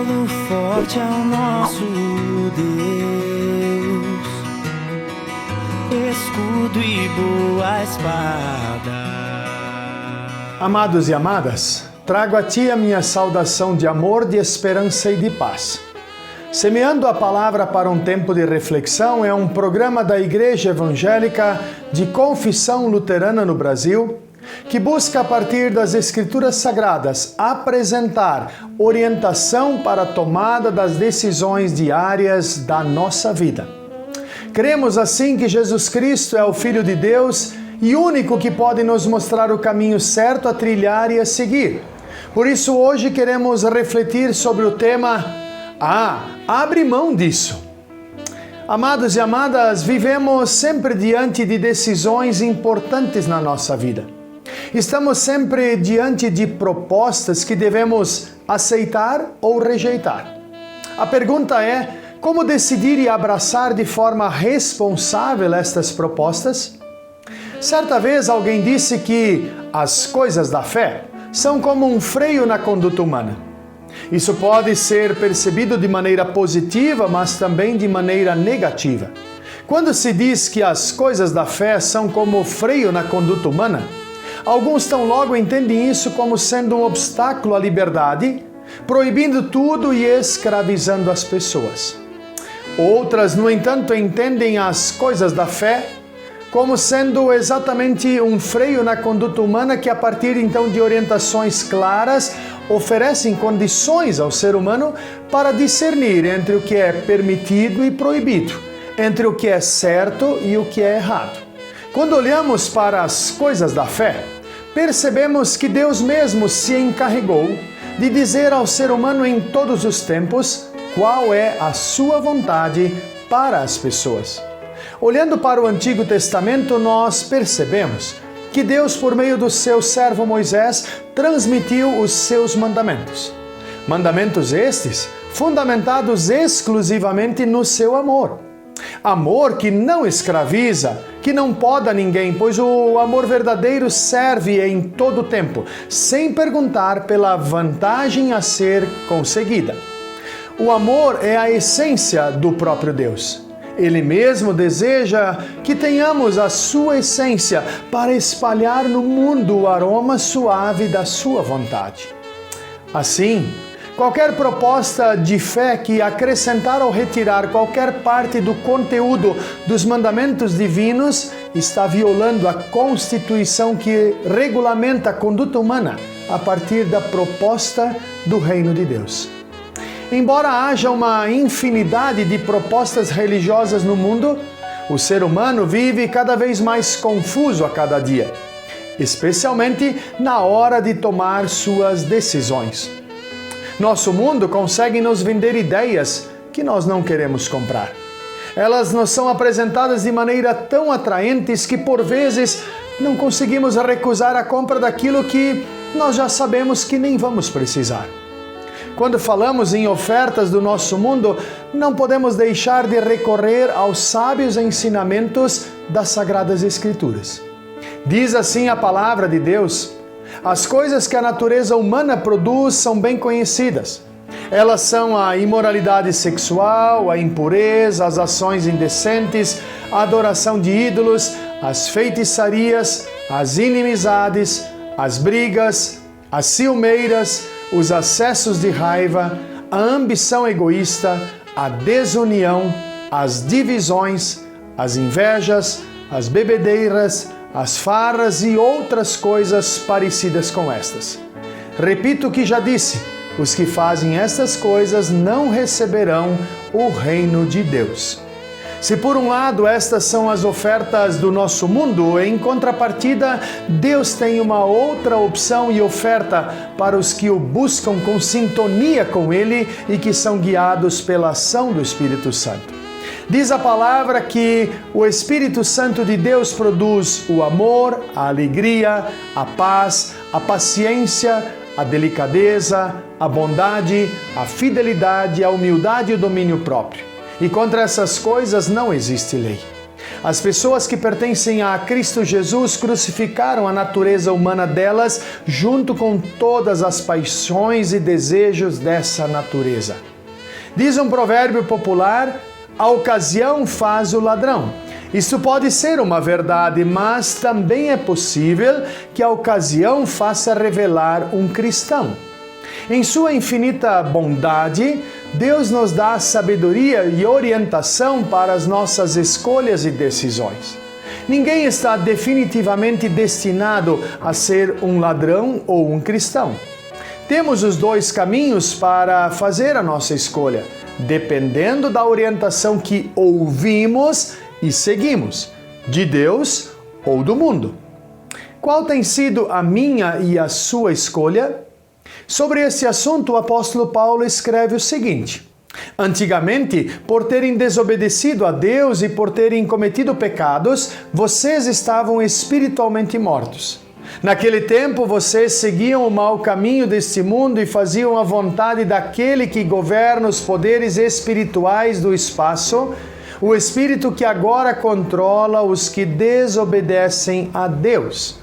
castelo forte é o nosso Deus, escudo e boa espada. Amados e amadas, trago a Ti a minha saudação de amor, de esperança e de paz. Semeando a Palavra para um tempo de reflexão é um programa da Igreja Evangélica de Confissão Luterana no Brasil, que busca, a partir das Escrituras Sagradas, apresentar orientação para a tomada das decisões diárias da nossa vida. Cremos assim que Jesus Cristo é o Filho de Deus e único que pode nos mostrar o caminho certo a trilhar e a seguir. Por isso, hoje queremos refletir sobre o tema abre mão disso. Amados e amadas, vivemos sempre diante de decisões importantes na nossa vida. Estamos sempre diante de propostas que devemos aceitar ou rejeitar. A pergunta é: como decidir e abraçar de forma responsável estas propostas? Certa vez alguém disse que as coisas da fé são como um freio na conduta humana. Isso pode ser percebido de maneira positiva, mas também de maneira negativa. Quando se diz que as coisas da fé são como freio na conduta humana, alguns tão logo entendem isso como sendo um obstáculo à liberdade, proibindo tudo e escravizando as pessoas. Outras, no entanto, entendem as coisas da fé como sendo exatamente um freio na conduta humana que, a partir então de orientações claras, oferecem condições ao ser humano para discernir entre o que é permitido e proibido, entre o que é certo e o que é errado. Quando olhamos para as coisas da fé, percebemos que Deus mesmo se encarregou de dizer ao ser humano em todos os tempos qual é a sua vontade para as pessoas. Olhando para o Antigo Testamento, nós percebemos que Deus, por meio do seu servo Moisés, transmitiu os seus mandamentos. Mandamentos estes fundamentados exclusivamente no seu amor. Amor que não escraviza, que não poda ninguém, pois o amor verdadeiro serve em todo o tempo, sem perguntar pela vantagem a ser conseguida. O amor é a essência do próprio Deus. Ele mesmo deseja que tenhamos a sua essência para espalhar no mundo o aroma suave da sua vontade. Assim, qualquer proposta de fé que acrescentar ou retirar qualquer parte do conteúdo dos mandamentos divinos está violando a Constituição que regulamenta a conduta humana a partir da proposta do Reino de Deus. Embora haja uma infinidade de propostas religiosas no mundo, o ser humano vive cada vez mais confuso a cada dia, especialmente na hora de tomar suas decisões. Nosso mundo consegue nos vender ideias que nós não queremos comprar. Elas nos são apresentadas de maneira tão atraentes que, por vezes, não conseguimos recusar a compra daquilo que nós já sabemos que nem vamos precisar. Quando falamos em ofertas do nosso mundo, não podemos deixar de recorrer aos sábios ensinamentos das Sagradas Escrituras. Diz assim a palavra de Deus: as coisas que a natureza humana produz são bem conhecidas. Elas são a imoralidade sexual, a impureza, as ações indecentes, a adoração de ídolos, as feitiçarias, as inimizades, as brigas, as ciumeiras, os acessos de raiva, a ambição egoísta, a desunião, as divisões, as invejas, as bebedeiras, as farras e outras coisas parecidas com estas. Repito o que já disse: os que fazem estas coisas não receberão o reino de Deus. Se por um lado estas são as ofertas do nosso mundo, em contrapartida, Deus tem uma outra opção e oferta para os que o buscam com sintonia com Ele e que são guiados pela ação do Espírito Santo. Diz a palavra que o Espírito Santo de Deus produz o amor, a alegria, a paz, a paciência, a delicadeza, a bondade, a fidelidade, a humildade e o domínio próprio. E contra essas coisas não existe lei. As pessoas que pertencem a Cristo Jesus crucificaram a natureza humana delas junto com todas as paixões e desejos dessa natureza. Diz um provérbio popular: a ocasião faz o ladrão. Isso pode ser uma verdade, mas também é possível que a ocasião faça revelar um cristão. Em sua infinita bondade, Deus nos dá sabedoria e orientação para as nossas escolhas e decisões. Ninguém está definitivamente destinado a ser um ladrão ou um cristão. Temos os dois caminhos para fazer a nossa escolha, dependendo da orientação que ouvimos e seguimos, de Deus ou do mundo. Qual tem sido a minha e a sua escolha? Sobre esse assunto, o apóstolo Paulo escreve o seguinte: antigamente, por terem desobedecido a Deus e por terem cometido pecados, vocês estavam espiritualmente mortos. Naquele tempo, vocês seguiam o mau caminho deste mundo e faziam a vontade daquele que governa os poderes espirituais do espaço, o espírito que agora controla os que desobedecem a Deus.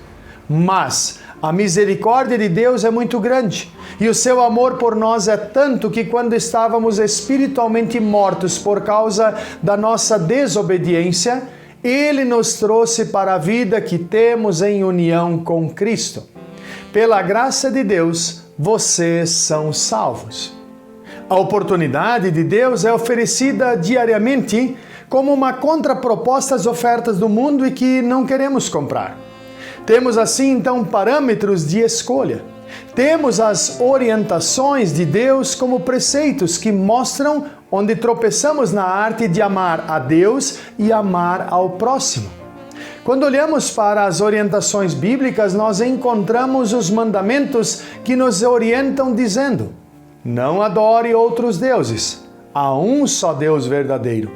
Mas a misericórdia de Deus é muito grande e o seu amor por nós é tanto que quando estávamos espiritualmente mortos por causa da nossa desobediência, Ele nos trouxe para a vida que temos em união com Cristo. Pela graça de Deus, vocês são salvos. A oportunidade de Deus é oferecida diariamente como uma contraproposta às ofertas do mundo e que não queremos comprar. Temos assim então parâmetros de escolha. Temos as orientações de Deus como preceitos que mostram onde tropeçamos na arte de amar a Deus e amar ao próximo. Quando olhamos para as orientações bíblicas, nós encontramos os mandamentos que nos orientam dizendo: não adore outros deuses, há um só Deus verdadeiro.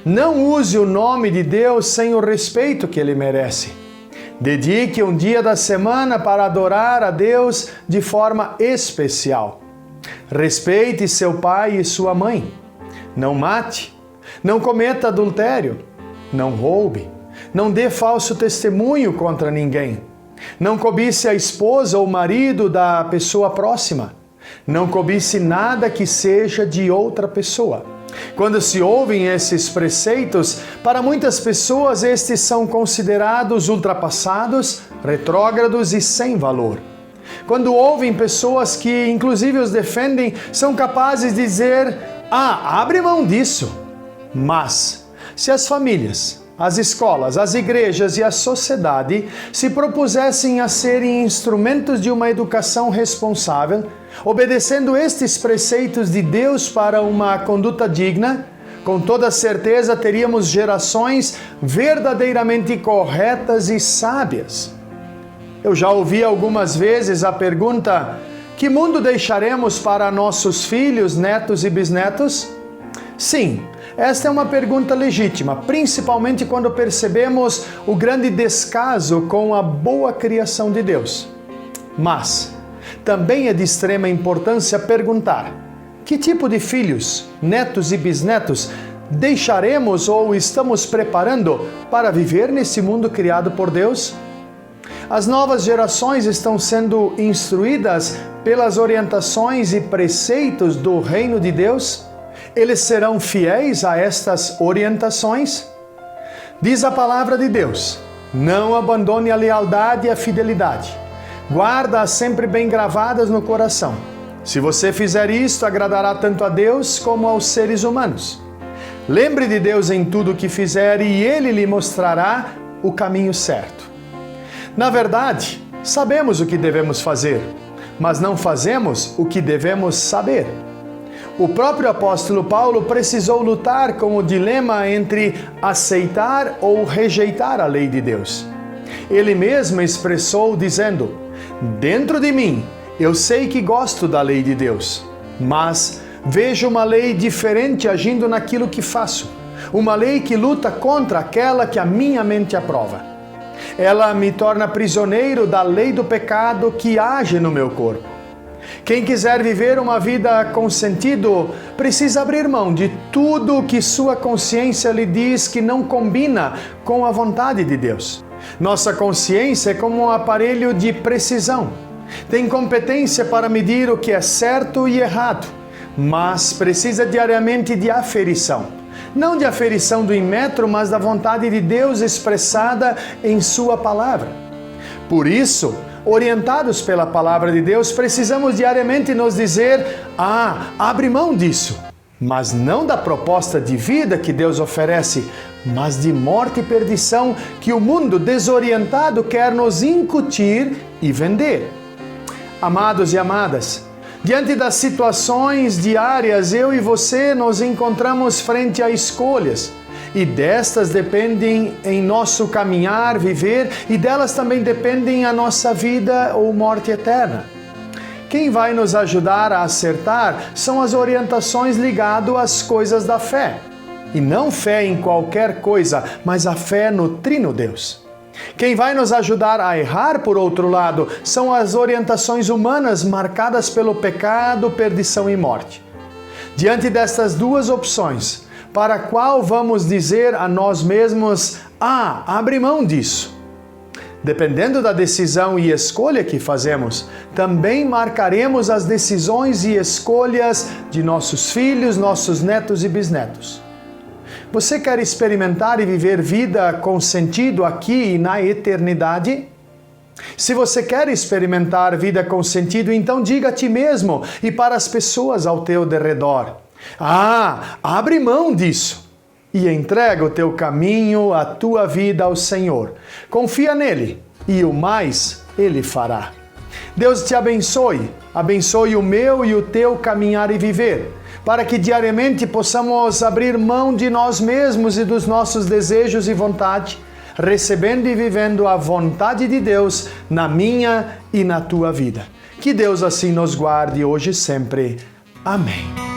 Não use o nome de Deus sem o respeito que ele merece. Dedique um dia da semana para adorar a Deus de forma especial. Respeite seu pai e sua mãe. Não mate. Não cometa adultério. Não roube. Não dê falso testemunho contra ninguém. Não cobice a esposa ou marido da pessoa próxima. Não cobice nada que seja de outra pessoa. Quando se ouvem esses preceitos, para muitas pessoas estes são considerados ultrapassados, retrógrados e sem valor. Quando ouvem pessoas que inclusive os defendem, são capazes de dizer: abre mão disso. Mas, se as famílias, as escolas, as igrejas e a sociedade se propusessem a serem instrumentos de uma educação responsável, obedecendo estes preceitos de Deus para uma conduta digna, com toda certeza teríamos gerações verdadeiramente corretas e sábias. Eu já ouvi algumas vezes a pergunta: que mundo deixaremos para nossos filhos, netos e bisnetos? Sim, esta é uma pergunta legítima, principalmente quando percebemos o grande descaso com a boa criação de Deus. Mas também é de extrema importância perguntar: que tipo de filhos, netos e bisnetos deixaremos ou estamos preparando para viver nesse mundo criado por Deus? As novas gerações estão sendo instruídas pelas orientações e preceitos do reino de Deus? Eles serão fiéis a estas orientações? Diz a palavra de Deus: não abandone a lealdade e a fidelidade. Guarda-as sempre bem gravadas no coração. Se você fizer isto, agradará tanto a Deus como aos seres humanos. Lembre de Deus em tudo o que fizer e Ele lhe mostrará o caminho certo. Na verdade, sabemos o que devemos fazer, mas não fazemos o que devemos saber. O próprio apóstolo Paulo precisou lutar com o dilema entre aceitar ou rejeitar a lei de Deus. Ele mesmo expressou dizendo: dentro de mim, eu sei que gosto da lei de Deus, mas vejo uma lei diferente agindo naquilo que faço. Uma lei que luta contra aquela que a minha mente aprova. Ela me torna prisioneiro da lei do pecado que age no meu corpo. Quem quiser viver uma vida com sentido, precisa abrir mão de tudo que sua consciência lhe diz que não combina com a vontade de Deus. Nossa consciência é como um aparelho de precisão. Tem competência para medir o que é certo e errado, mas precisa diariamente de aferição. Não de aferição do imetro, mas da vontade de Deus expressada em sua palavra. Por isso, orientados pela palavra de Deus, precisamos diariamente nos dizer: abre mão disso. Mas não da proposta de vida que Deus oferece, mas de morte e perdição que o mundo desorientado quer nos incutir e vender. Amados e amadas, diante das situações diárias, eu e você nos encontramos frente a escolhas. E destas dependem em nosso caminhar, viver, e delas também dependem a nossa vida ou morte eterna. Quem vai nos ajudar a acertar são as orientações ligadas às coisas da fé. E não fé em qualquer coisa, mas a fé no Trino Deus. Quem vai nos ajudar a errar, por outro lado, são as orientações humanas marcadas pelo pecado, perdição e morte. Diante destas duas opções, para qual vamos dizer a nós mesmos: abre mão disso? Dependendo da decisão e escolha que fazemos, também marcaremos as decisões e escolhas de nossos filhos, nossos netos e bisnetos. Você quer experimentar e viver vida com sentido aqui e na eternidade? Se você quer experimentar vida com sentido, então diga a ti mesmo e para as pessoas ao teu derredor: abre mão disso e entrega o teu caminho, a tua vida ao Senhor. Confia nele e o mais Ele fará. Deus te abençoe, abençoe o meu e o teu caminhar e viver, para que diariamente possamos abrir mão de nós mesmos e dos nossos desejos e vontade, recebendo e vivendo a vontade de Deus na minha e na tua vida. Que Deus assim nos guarde hoje e sempre. Amém.